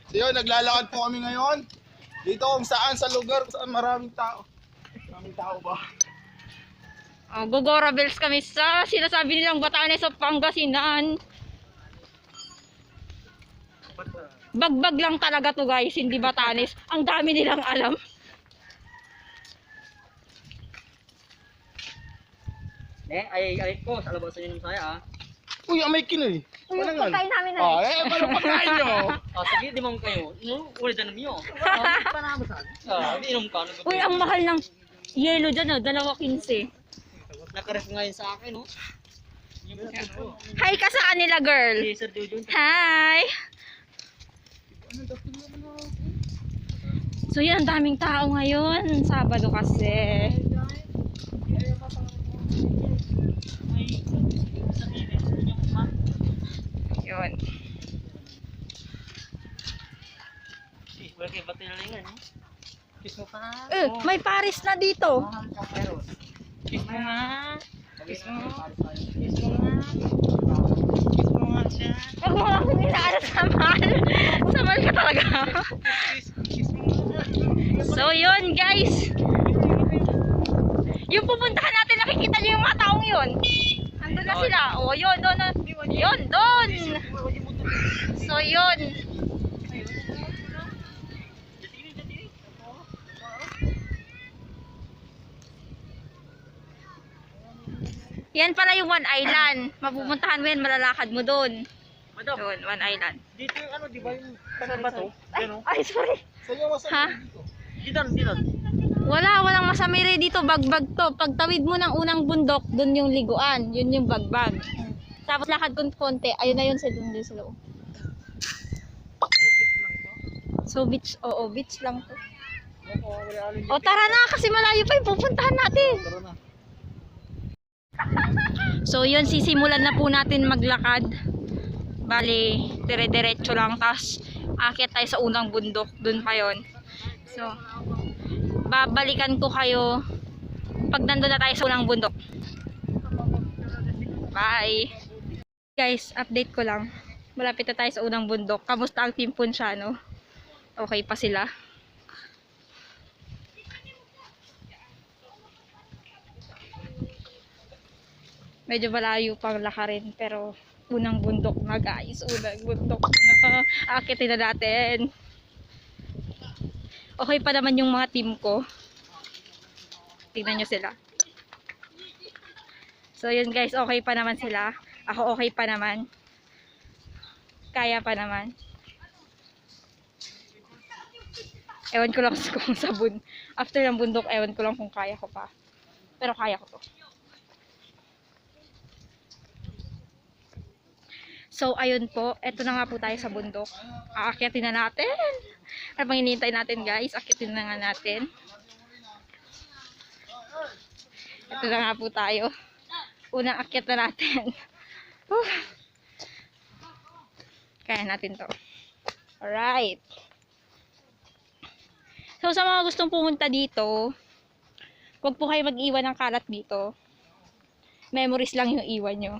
So yun, naglalakad po kami ngayon. Dito kung saan sa lugar kung saan maraming tao. Maraming tao ba? Gogora Bells kami sa sinasabi nilang Batanes of Pangasinan. Bagbag lang talaga to guys, hindi Batanes. Ang dami nilang alam. Ay ko, sa labas yun saya ah. Uy, may kinoy. Uy, yung pagkain namin na Paano pagkain nyo? Sige, di mo kayo. Ulit na niyo. Panamasan. Inom ka. Uy, ang mahal ng yelo dyan, oh, 2.15. Nakaref ngayon sa akin, no? Hi ka sa kanila, girl. Si Sir Jojo. Hi! So yan, ang daming tao ngayon. Sabado kasi. Yun. Wala kayo ba't nilalingan, eh? Kiss mo pa. May Paris na dito. Kiss mo nga. Kiss mo. Kiss mo nga. Kiss mo nga siya. Huwag mo lang inaano saman. Saman ka talaga. Kiss mo nga. So yun guys. Yung pupuntahan natin, nakikita niyo yung mga taong yun. Andun na sila. O yun, doon. Yun, doon. So yun. Yan pala yung One Island. Mapupuntahan mo yan, malalakad mo doon. Madam, Doon, One Island. dito yung ano, di ba yung kasal ba to? Yan o. Ay, sorry. Sa'yo masama Ha? dito. Dito. Walang masamiri dito, bagbag to. Pagtawid mo ng unang bundok, doon yung liguan. Yun yung bagbag. Tapos lakad konti, ayun na yun sa doon din sa loob. So beach, oo, beach lang to. O tara na, kasi malayo pa yung pupuntahan natin. Tara na. So yun, sisimulan na po natin maglakad. Bali, dire-diretso lang. Tapos aakyat tayo sa unang bundok. Doon pa yun. So, babalikan ko kayo pag nandun na tayo sa unang bundok. Bye! Guys, update ko lang. Malapit na tayo sa unang bundok. Kamusta ang Team Ponciano? Okay pa sila? Medyo malayo pang lakarin, pero unang bundok na guys. Unang bundok na. Aakitin na natin. Okay pa naman yung mga team ko. Tingnan nyo sila. So yun guys, okay pa naman sila. Ako okay pa naman. Kaya pa naman. Ewan ko lang kung sa after ng bundok, ewan ko lang kung kaya ko pa. Pero kaya ko to. So, ayun po. Eto na nga po tayo sa bundok. Aakyatin na natin. Ano bang hinihintay natin, guys? Akyatin na nga natin. Eto na nga po tayo. Unang akyat na natin. Kaya natin to. Alright. So, sa mga gustong pumunta dito, huwag po kayo mag-iwan ng kalat dito. Memories lang yung iwan nyo.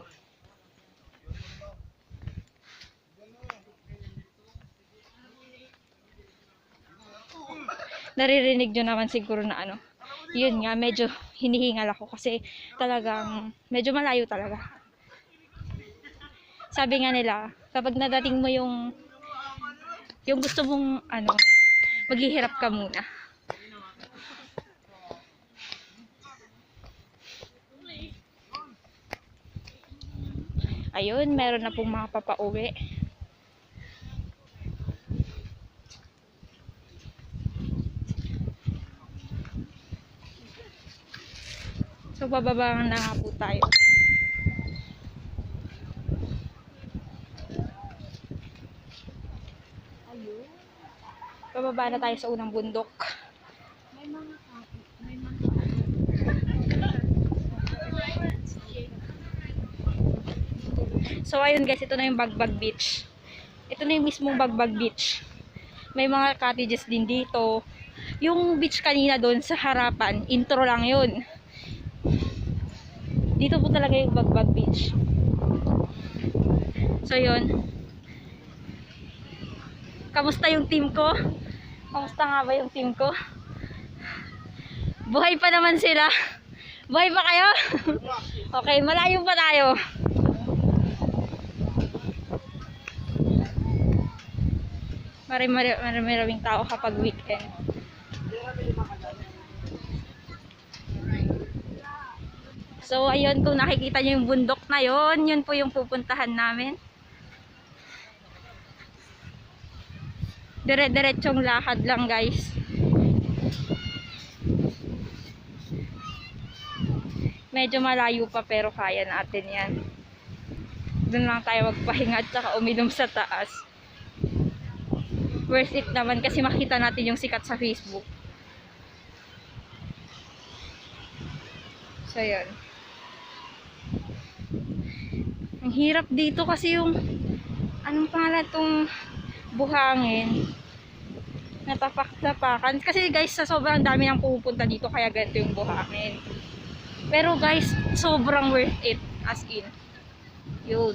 Naririnig nyo naman siguro na ano. Yun nga, medyo hinihingal ako kasi talagang medyo malayo talaga. Sabi nga nila, kapag nadating mo yung gusto mong ano, maghihirap ka muna. Ayun, meron na pong mga papauwi. So, bababa na nga po tayo. Bababa na tayo sa unang bundok. So, ayun guys, ito na yung Bagbag Beach. Ito na yung mismong Bagbag Beach. May mga cottages din dito. Yung beach kanina doon sa harapan, intro lang yun. Dito po talaga yung Bagbag Beach. So, yun. Kamusta yung team ko? Kamusta nga ba yung team ko? Buhay pa naman sila. Buhay pa kayo? Okay, malayo pa tayo. Maraming tao kapag weekend. So, ayun, kung nakikita nyo yung bundok na yon, yun po yung pupuntahan namin. Dire-diretsong lakad lang, guys. Medyo malayo pa pero kaya natin yan. Doon lang tayo magpahinga at saka uminom sa taas. Worth it naman kasi makita natin yung sikat sa Facebook. So, yun. Ang hirap dito kasi yung anong pangalan tong buhangin. Natapak-tapakan. Kasi guys, sa sobrang dami nang pupunta dito kaya ganito yung buhangin. Pero guys, sobrang worth it. As in. Yun.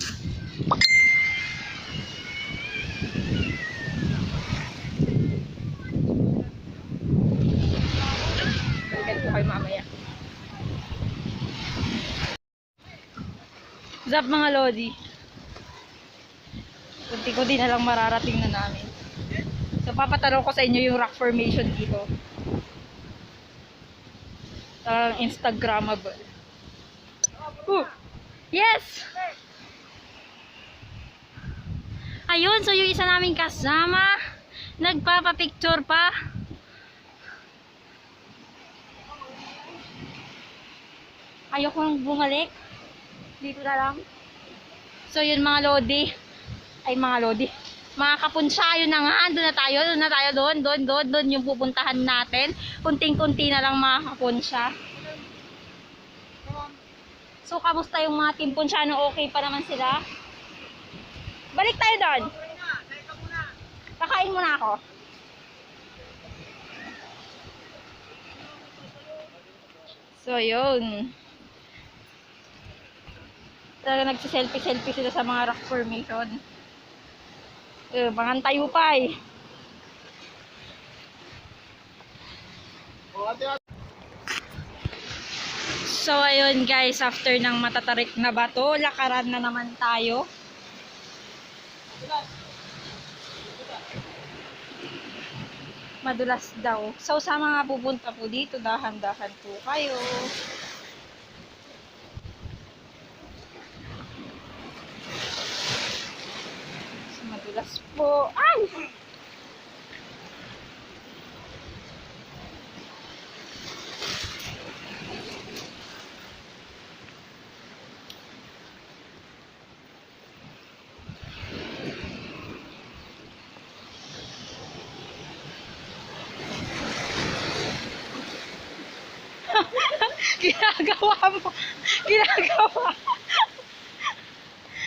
Balikan ko kayo mamaya. Zap mga lodi. Kunti-kunti na lang mararating na namin. So papatanong ko sa inyo yung rock formation dito. Instagrammable. Yes! Ayun, so yung isa naming kasama nagpapapicture pa. Ayoko nang bumalik. Dito na lang. So yun mga lodi. Ay mga lodi. Mga kapunsya, yun na nga. Doon na tayo. Doon yung pupuntahan natin. Kunting-kunti na lang mga kapunsya. So kamusta yung mga team punsyano? Okay pa naman sila? Balik tayo doon. Kakain muna ako. So yun. Talaga nagsiselfie-selfie sila sa mga rock formation. Mga tayo pa eh. So ayun guys, after ng matatarik na bato, lakaran na naman tayo. Madulas daw. So sa mga pupunta po dito, dahan-dahan po kayo. Madulas po. Ay!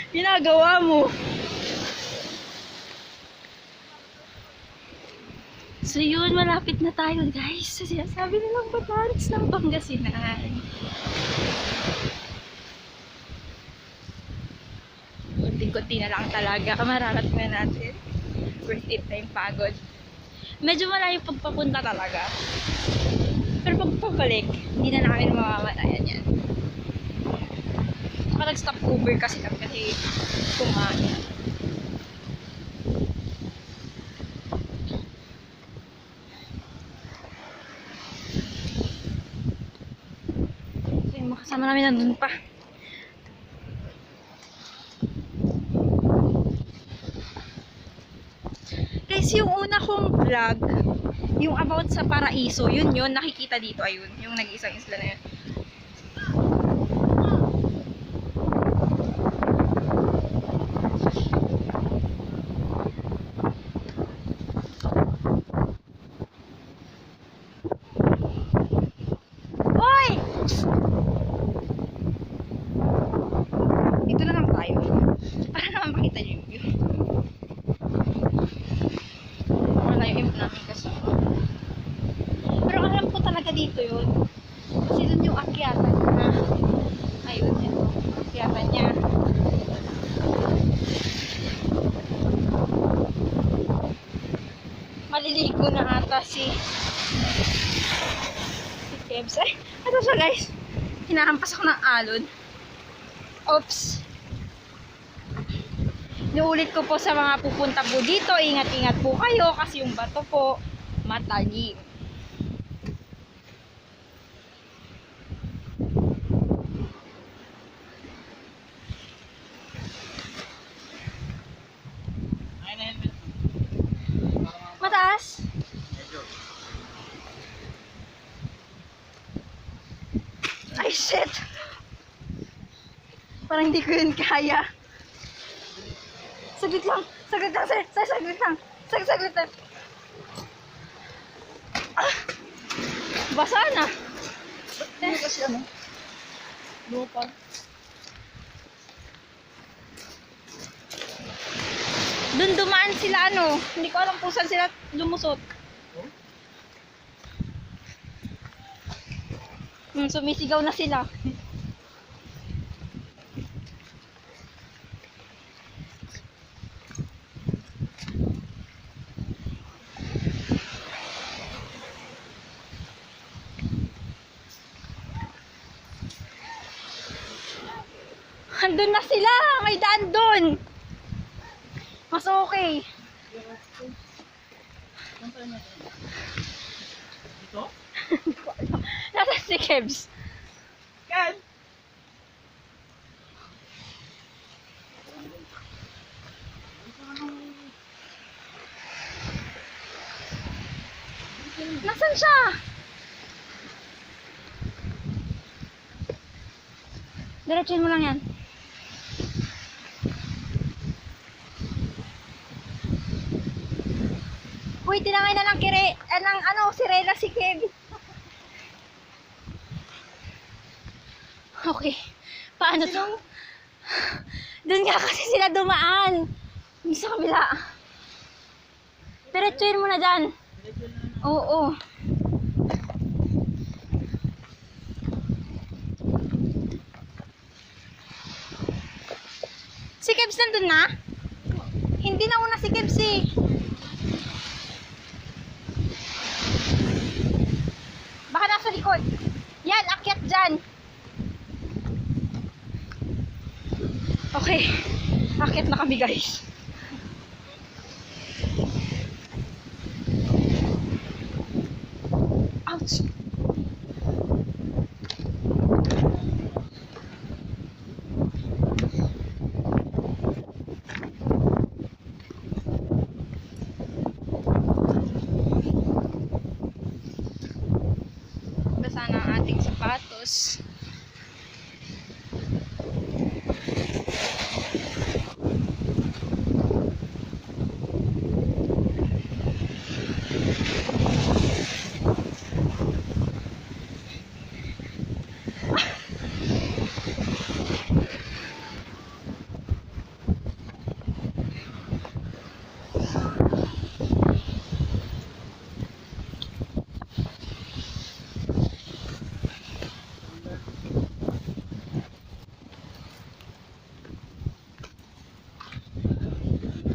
Ginagawa mo. So yun, malapit na tayo guys. So, sinasabi nilang Batanes ng Pangasinan. Kunti-kunti na lang talaga. Mararating na natin. Worth it na yung pagod. Medyo malayo pagpapunta talaga. Pero pagpabalik, hindi na namin mamamalayan yan. Saka nag-stop over kasi kami kasi kumain. So yung makasama namin nandun pa. Guys, yung una kong vlog, yung about sa Paraiso, yun nakikita dito, ayun, yung nag-iisang isla na yun. Hoy! Dito na lang tayo. Para naman makita nyo yung view. Wala yung imp namin kasi. Pero alam ko talaga dito yun. Kasi dun yung akyatan niya. Ayun, ito. Akyatan niya. So, 'yun, 'yung mga kasama namin nandun pa. So, 'yun, makasama namin nandun pa. Pero alam ko talaga dito yun. Kasi dun yung akyatan niya. Ayun, ito. Akyatan niya. 'Yun, 'yung mga kasama namin nandun pa. Pero alam ko talaga dito yun. Kasi dun yung akyatan niya. Ayun, ito. Akyatan niya. Maliligo na ata si Kebs. Ay, ito siya guys. Hinahampas ako ng alon. Oops. Inuulit ko po sa mga pupunta po dito. Ingat-ingat po kayo kasi yung bato po matalim. Mataas? Ay, shit! Parang hindi ko yun kaya. Saglit lang, saglit lang, saglit lang. Saglit lang. Ah! Basa na. Hindi kasi ano? Lupa. Doon dumaan sila ano. Hindi ko alam kung saan sila lumusot. Sumisigaw na sila. Andun na sila! May daan doon! Mas okay. Ito? Nasaan si Kebs? Yan! Nasaan siya? Diretsuhin mo lang yan. Uy, tinangay na ng sirena si Kev. Okay. Paano to? Doon nga kasi sila dumaan. Yung sa kabila. Diretsuhin mo na dyan. Oo. Si Kebs nandun na? Hindi na una si Kebs eh. Baka nasa likod. Yan, akyat dyan. Okay. Akyat na kami guys. Ouch. Basa na ang ating sapatos.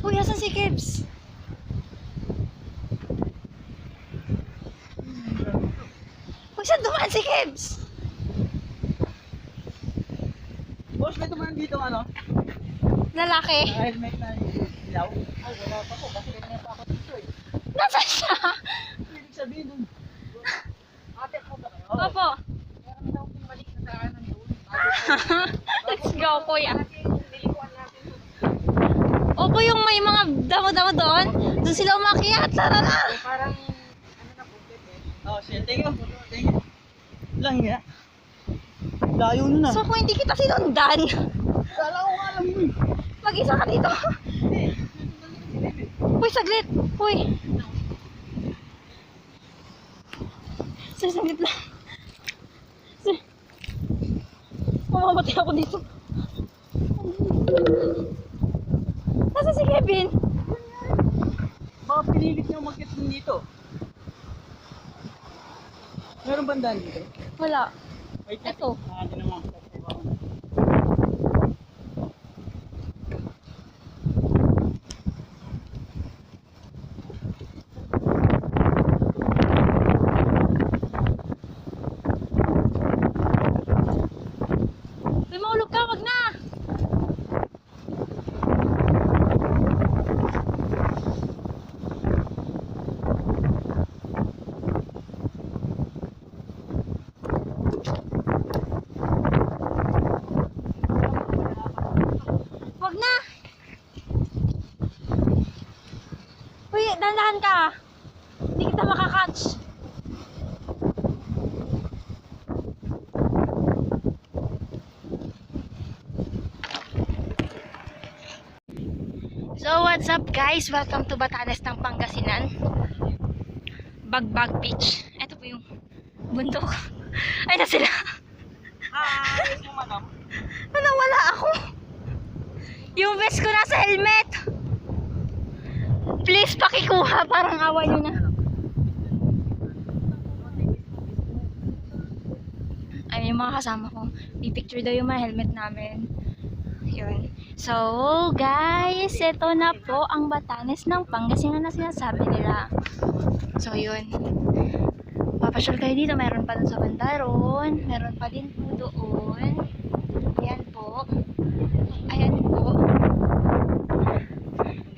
Uy, asan si Kebs? Uy, saan dumaan si Kebs? Boss, may tumaan dito ano? Lalaki. Helmet na ilaw. Ay, wala pa po. Kasi kanina pa ako dito eh. Nasaan siya? Ibig sabihin dun. Ate, ako ba kayo? Opo. Meron daw kung balik na daanan doon. Let's go, kuya. Opo, yung may mga damo-damo doon. Doon sila umakyat. Tara na. Parang, ano na po, oh, shit. Thank you. Thank you. Lang ya. Layo nun ah. So, kung hindi kita sinundan, Kala ko nga alam mo eh. mag-isa ka dito. Uy, saglit. Uy. Saglit lang. Mamamatay ako dito. Nasaan si Kevin? Baka pinilit niyo umakyat din dito. Meron bandaan dito? Wala. Wait, Ito. Nakati naman. Dahan-dahan ka. Hindi kita makakatch. So what's up guys? Welcome to Batanes ng Pangasinan. Bagbag Beach. Ito po yung bundok. Ay na sila. Hi! Yes mo, madam. Nawala ako. Yung vest ko nasa helmet. Please pakikuha. Parang awa nyo na. Ay, yung mga kasama ko. Pipicture daw yung mga helmet namin. Yun. So, guys, ito na po ang Batanes ng Pangasinan na sinasabi nila. So, yun. Papasyal kayo dito. Meron pa dun sa Bandaron. Meron pa din po doon. Ayan po. Ayan po.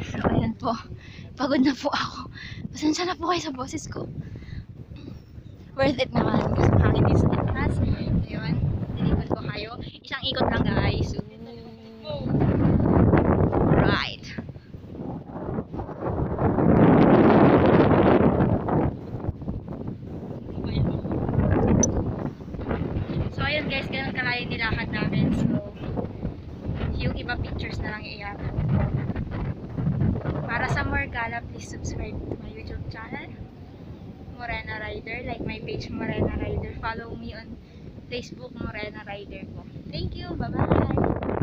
So, ayan po. Pagod na po ako. Pasensya na po kayo sa boses ko. Worth it naman. Kasi makakita sa taas. Ayun. Nilikod ko kayo. Isang ikot lang guys. Right. So ayun guys, ganun kalayo nilakad namin. So yung iba pictures na lang iyan. Para sa more gala, please subscribe to my YouTube channel, Morena Rider. Like my page, Morena Rider. Follow me on Facebook, Morena Rider po. Thank you. Bye-bye.